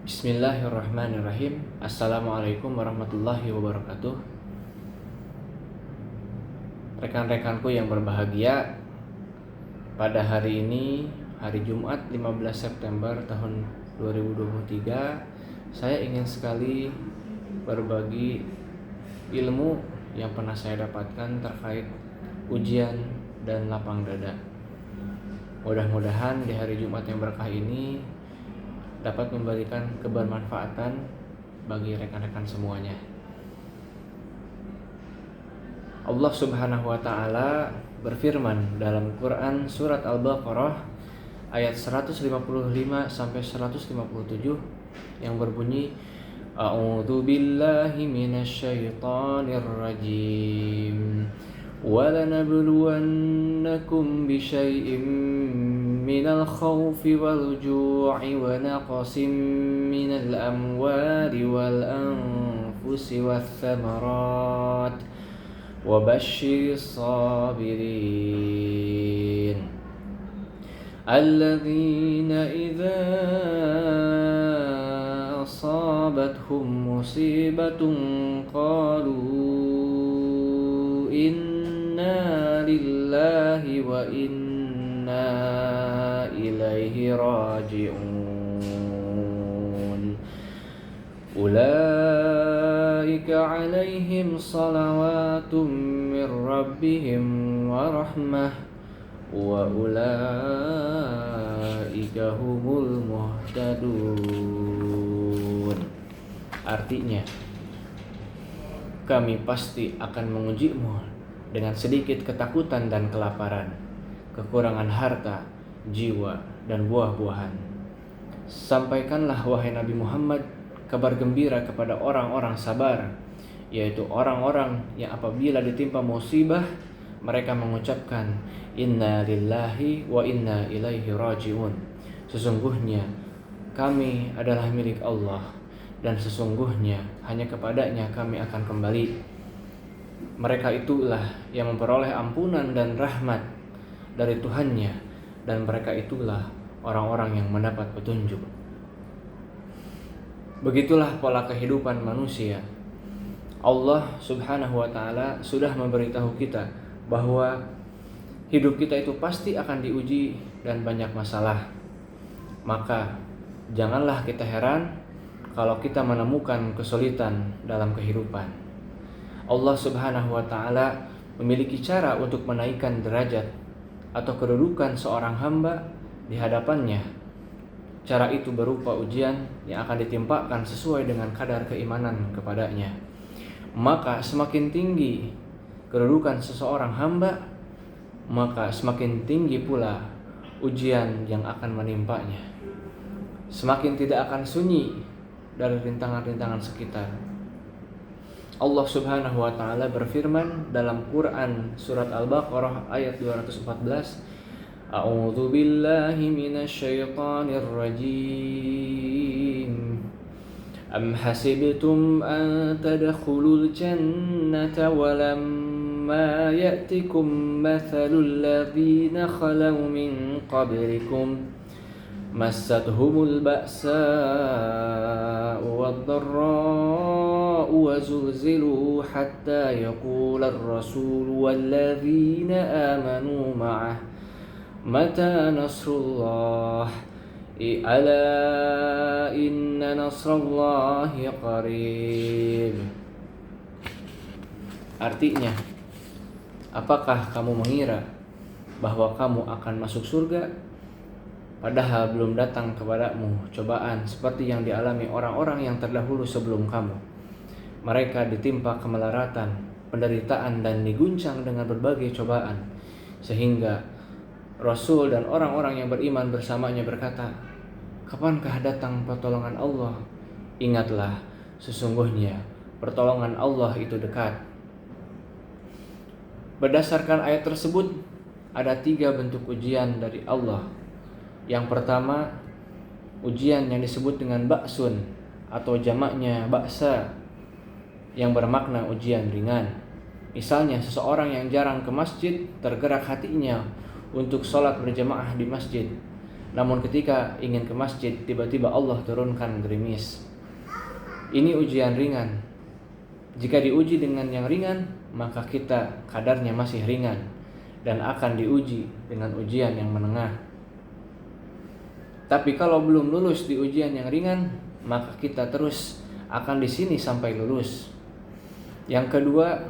Bismillahirrahmanirrahim. Assalamualaikum warahmatullahi wabarakatuh. Rekan-rekanku yang berbahagia, pada hari ini, hari Jumat 15 September tahun 2023, saya ingin sekali berbagi ilmu yang pernah saya dapatkan terkait ujian dan lapang dada. Mudah-mudahan di hari Jumat yang berkah ini dapat memberikan kebermanfaatan bagi rekan-rekan semuanya. Allah Subhanahu wa taala berfirman dalam Quran surat Al-Baqarah ayat 155 sampai 157 yang berbunyi, A'udzu billahi minasyaitonir rajim. وَلَنَبْلُوَنَّكُمْ بِشَيْءٍ مِّنَ الْخَوْفِ وَالْجُوعِ وَنَقْصٍ مِّنَ الْأَمْوَالِ وَالْأَنفُسِ وَالثَّمَرَاتِ وَبَشِّرِ الصَّابِرِينَ الَّذِينَ إِذَا أَصَابَتْهُم مُّصِيبَةٌ قَالُوا Inna lillahi wa inna ilaihi raji'un. Ulaika alaihim salawatum min rabbihim wa rahmah wa ulaika humul muhtadun. Artinya, kami pasti akan mengujimu dengan sedikit ketakutan dan kelaparan, kekurangan harta, jiwa, dan buah-buahan. Sampaikanlah wahai Nabi Muhammad kabar gembira kepada orang-orang sabar, yaitu orang-orang yang apabila ditimpa musibah mereka mengucapkan Inna lillahi wa inna ilaihi raji'un. Sesungguhnya kami adalah milik Allah dan sesungguhnya hanya kepadanya kami akan kembali. Mereka itulah yang memperoleh ampunan dan rahmat dari Tuhannya, dan mereka itulah orang-orang yang mendapat petunjuk. Begitulah pola kehidupan manusia. Allah Subhanahu wa taala sudah memberitahu kita bahwa hidup kita itu pasti akan diuji dan banyak masalah. Maka janganlah kita heran kalau kita menemukan kesulitan dalam kehidupan. Allah Subhanahu wa taala memiliki cara untuk menaikkan derajat atau kedudukan seorang hamba di hadapannya. Cara itu berupa ujian yang akan ditimpakan sesuai dengan kadar keimanan kepadanya. Maka semakin tinggi kedudukan seseorang hamba, maka semakin tinggi pula ujian yang akan menimpanya. Semakin tidak akan sunyi dari rintangan-rintangan sekitar. Allah Subhanahu wa taala berfirman dalam Quran surat Al-Baqarah ayat 214, A'udzu billahi minasyaitonir rajim. Am hasibtum an tadkhulul jannata wa lamma ya'tikum mathalul ladzina khalau min qablikum massatuhumul ba'sa'u wad-dharra'u wa zulzilu hatta yaqula ar-rasulu walladzina amanu ma'ah mata nasrullah ala inna nasrallahi qarib. Artinya, apakah kamu mengira bahwa kamu akan masuk surga padahal belum datang kepadamu cobaan seperti yang dialami orang-orang yang terdahulu sebelum kamu? Mereka ditimpa kemelaratan, penderitaan, dan diguncang dengan berbagai cobaan, sehingga Rasul dan orang-orang yang beriman bersamanya berkata, kapankah datang pertolongan Allah? Ingatlah, sesungguhnya pertolongan Allah itu dekat. Berdasarkan ayat tersebut, ada 3 bentuk ujian dari Allah. Yang pertama, ujian yang disebut dengan ba'sun atau jamaknya ba'sa, yang bermakna ujian ringan. Misalnya seseorang yang jarang ke masjid tergerak hatinya untuk sholat berjamaah di masjid. Namun ketika ingin ke masjid, tiba-tiba Allah turunkan gerimis. Ini ujian ringan. Jika diuji dengan yang ringan, maka kita kadarnya masih ringan dan akan diuji dengan ujian yang menengah. Tapi kalau belum lulus di ujian yang ringan, maka kita terus akan di sini sampai lulus. Yang kedua,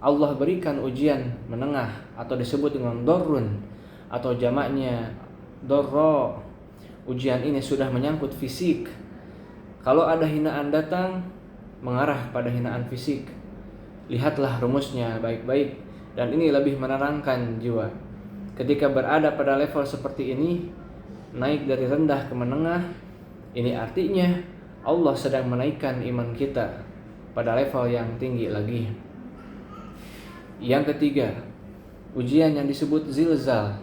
Allah berikan ujian menengah atau disebut dengan dorrun atau jamaknya dorro. Ujian ini sudah menyangkut fisik. Kalau ada hinaan datang, mengarah pada hinaan fisik. Lihatlah rumusnya baik-baik, dan ini lebih menerangkan jiwa. Ketika berada pada level seperti ini, naik dari rendah ke menengah, ini artinya Allah sedang menaikkan iman kita pada level yang tinggi lagi. Yang ketiga, ujian yang disebut zilzal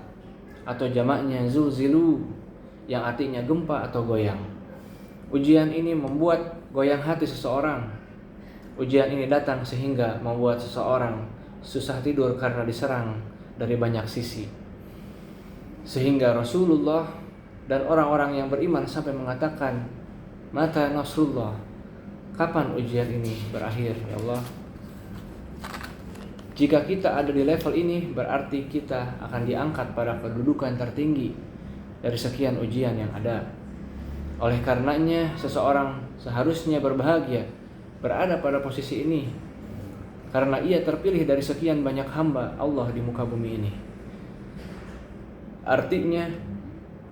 atau jamaknya zulzilu, yang artinya gempa atau goyang. Ujian ini membuat goyang hati seseorang. Ujian ini datang sehingga membuat seseorang susah tidur karena diserang dari banyak sisi. Sehingga Rasulullah dan orang-orang yang beriman sampai mengatakan, "Mata nasrullah?" Kapan ujian ini berakhir, ya Allah? Jika kita ada di level ini, berarti kita akan diangkat pada kedudukan tertinggi dari sekian ujian yang ada. Oleh karenanya, seseorang seharusnya berbahagia berada pada posisi ini, karena ia terpilih dari sekian banyak hamba Allah di muka bumi ini. Artinya,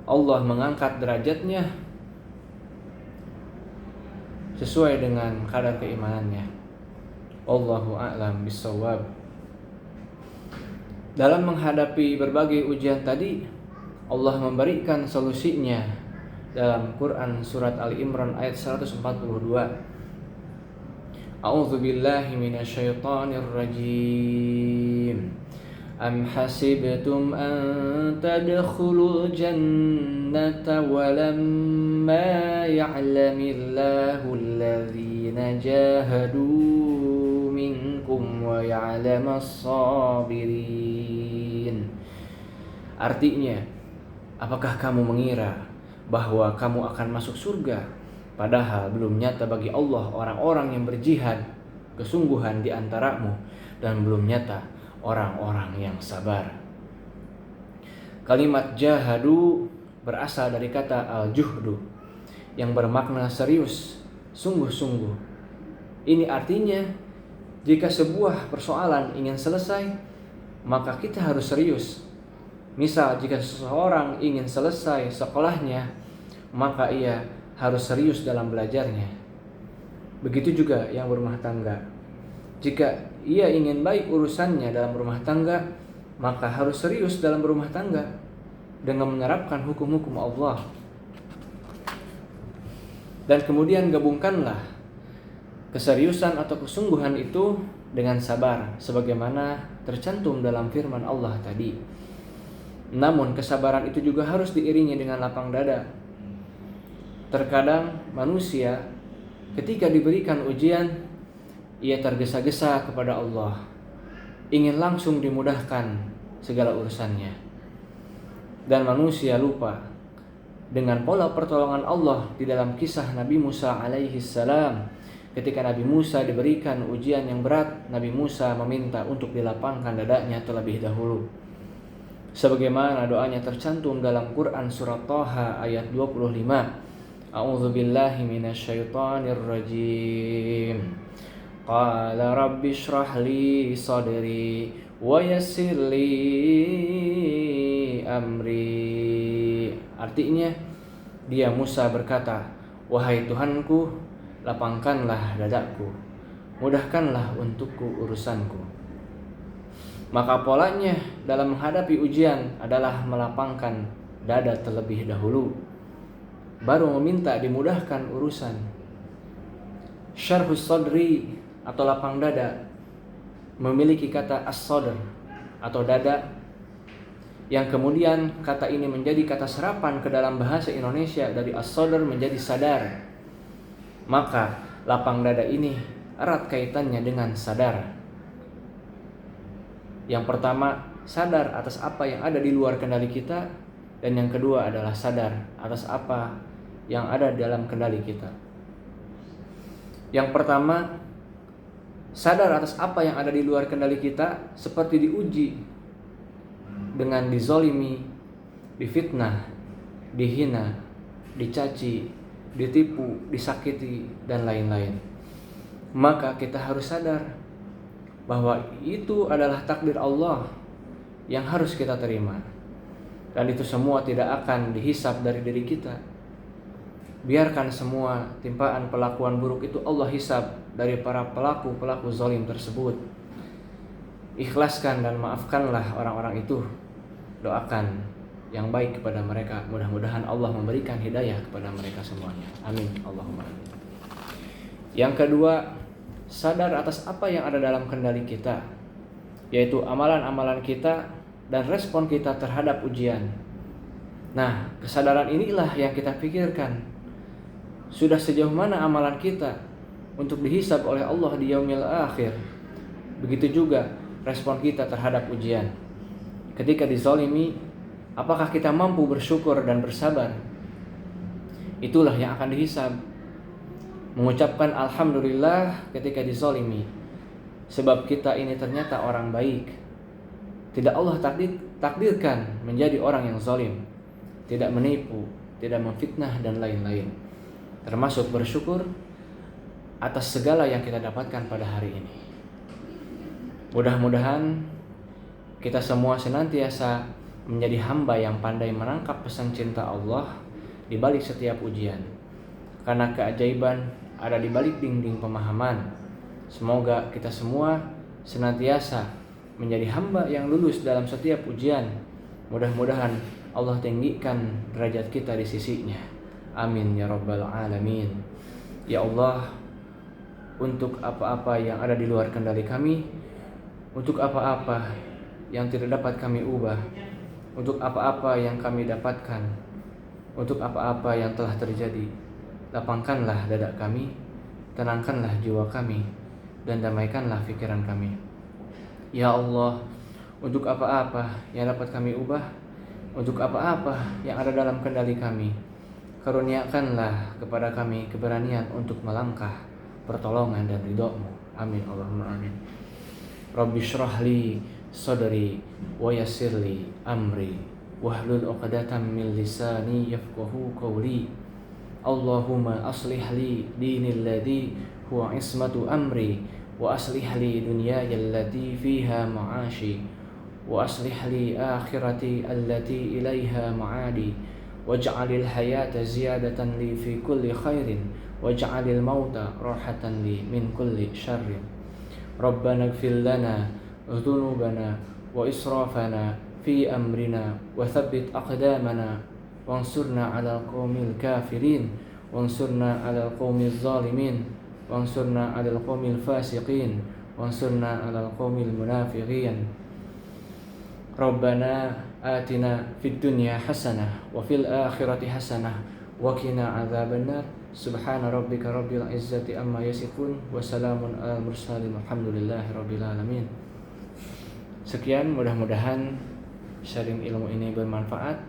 Allah mengangkat derajatnya sesuai dengan kadar keimanannya. Wallahu a'lam bishawab. Dalam menghadapi berbagai ujian tadi, Allah memberikan solusinya dalam Quran surat Ali Imran ayat 142. A'udzu billahi minasyaitonir rajim. Am hasibtum an tadkhulul jannata wa lamma ya'lamillahu alladhina jahadu minkum wa ya'lamas sabirin. Artinya, apakah kamu mengira bahwa kamu akan masuk surga, padahal belum nyata bagi Allah orang-orang yang berjihad kesungguhan di antaramu, dan belum nyata orang-orang yang sabar. Kalimat jahadu berasal dari kata al-juhdu yang bermakna serius, sungguh-sungguh. Ini artinya, jika sebuah persoalan ingin selesai, maka kita harus serius. Misal, jika seseorang ingin selesai sekolahnya, maka ia harus serius dalam belajarnya. Begitu juga yang berumah tangga. Jika ia ingin baik urusannya dalam rumah tangga, maka harus serius dalam berumah tangga dengan menerapkan hukum-hukum Allah. Dan kemudian gabungkanlah keseriusan atau kesungguhan itu dengan sabar, sebagaimana tercantum dalam firman Allah tadi. Namun kesabaran itu juga harus diiringi dengan lapang dada. Terkadang manusia ketika diberikan ujian, ia tergesa-gesa kepada Allah, ingin langsung dimudahkan segala urusannya. Dan manusia lupa dengan pola pertolongan Allah di dalam kisah Nabi Musa alaihi salam. Ketika Nabi Musa diberikan ujian yang berat, Nabi Musa meminta untuk dilapangkan dadanya terlebih dahulu. Sebagaimana doanya tercantum dalam Quran surat Thaha ayat 25. A'udzu billahi minasyaitonir rajim. Qala rabbi shrah li sadri wa yassir li amri. Artinya, dia Musa berkata, "Wahai Tuhanku, lapangkanlah dadaku, mudahkanlah untukku urusanku." Maka polanya dalam menghadapi ujian adalah melapangkan dada terlebih dahulu, baru meminta dimudahkan urusan. Syarhus sadri atau lapang dada memiliki kata as-sadr atau dada, yang kemudian kata ini menjadi kata serapan ke dalam bahasa Indonesia dari as-sadr menjadi sadar. Maka lapang dada ini erat kaitannya dengan sadar. Yang pertama, sadar atas apa yang ada di luar kendali kita. Dan yang kedua adalah sadar atas apa yang ada dalam kendali kita. Yang pertama, sadar atas apa yang ada di luar kendali kita seperti diuji dengan dizolimi, difitnah, dihina, dicaci, ditipu, disakiti, dan lain-lain. Maka kita harus sadar bahwa itu adalah takdir Allah yang harus kita terima. Dan itu semua tidak akan dihisab dari diri kita. Biarkan semua timpaan perlakuan buruk itu Allah hisab dari para pelaku zalim tersebut. Ikhlaskan dan maafkanlah orang-orang itu. Doakan yang baik kepada mereka. Mudah-mudahan Allah memberikan hidayah kepada mereka semuanya. Amin. Allahumma amin. Yang kedua, sadar atas apa yang ada dalam kendali kita, yaitu amalan-amalan kita dan respon kita terhadap ujian. Nah, kesadaran inilah yang kita pikirkan. Sudah sejauh mana amalan kita untuk dihisab oleh Allah di yaumil akhir. Begitu juga respon kita terhadap ujian. Ketika dizalimi, apakah kita mampu bersyukur dan bersabar? Itulah yang akan dihisab. Mengucapkan alhamdulillah ketika dizalimi, sebab kita ini ternyata orang baik. Tidak Allah takdirkan menjadi orang yang zalim, tidak menipu, tidak memfitnah dan lain-lain. Termasuk bersyukur atas segala yang kita dapatkan pada hari ini. Mudah-mudahan kita semua senantiasa menjadi hamba yang pandai menangkap pesan cinta Allah di balik setiap ujian. Karena keajaiban ada di balik dinding pemahaman. Semoga kita semua senantiasa menjadi hamba yang lulus dalam setiap ujian. Mudah-mudahan Allah tinggikan derajat kita di sisinya. Amin ya rabbal alamin. Ya Allah, untuk apa-apa yang ada di luar kendali kami, untuk apa-apa yang tidak dapat kami ubah, untuk apa-apa yang kami dapatkan, untuk apa-apa yang telah terjadi, lapangkanlah dada kami, tenangkanlah jiwa kami, dan damaikanlah pikiran kami. Ya Allah, untuk apa-apa yang dapat kami ubah, untuk apa-apa yang ada dalam kendali kami, karuniakanlah kepada kami keberanian untuk melangkah pertolongan dan ridho-Mu. Amin Allahumma amin. Rabbi shrah li sadri wa yassir li amri wahlul 'uqdatam min lisani yafqahu qawli. Allahumma aslih li dinil ladzi huwa ismatu amri wa aslih li dunyaya allati fiha ma'ashi wa aslih li akhirati allati ilaiha ma'adi waj'alil hayata ziyadatan li fi kulli khairin waj'alil mauta rahatan li min kulli syarrin. Rabbana ighfir lana dhunubana wa israfana fi amrina wa thabbit aqdamana wansurna 'alal qaumil kafirin wansurna 'alal qaumil zalimin wansurna 'alal qaumil fasiqin wansurna 'alal qaumil munafiqin. Rabbana atina fid dunya hasanah wa fil akhirati hasanah wa qina adzabannar. Subhana rabbika rabbil izzati amma yasifun wa salamun alal mursalin walhamdulillahi rabbil alamin. Sekian, mudah-mudahan sharing ilmu ini bermanfaat.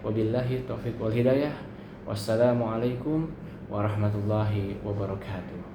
Wabillahi taufiq wal hidayah. Wassalamualaikum warahmatullahi wabarakatuh.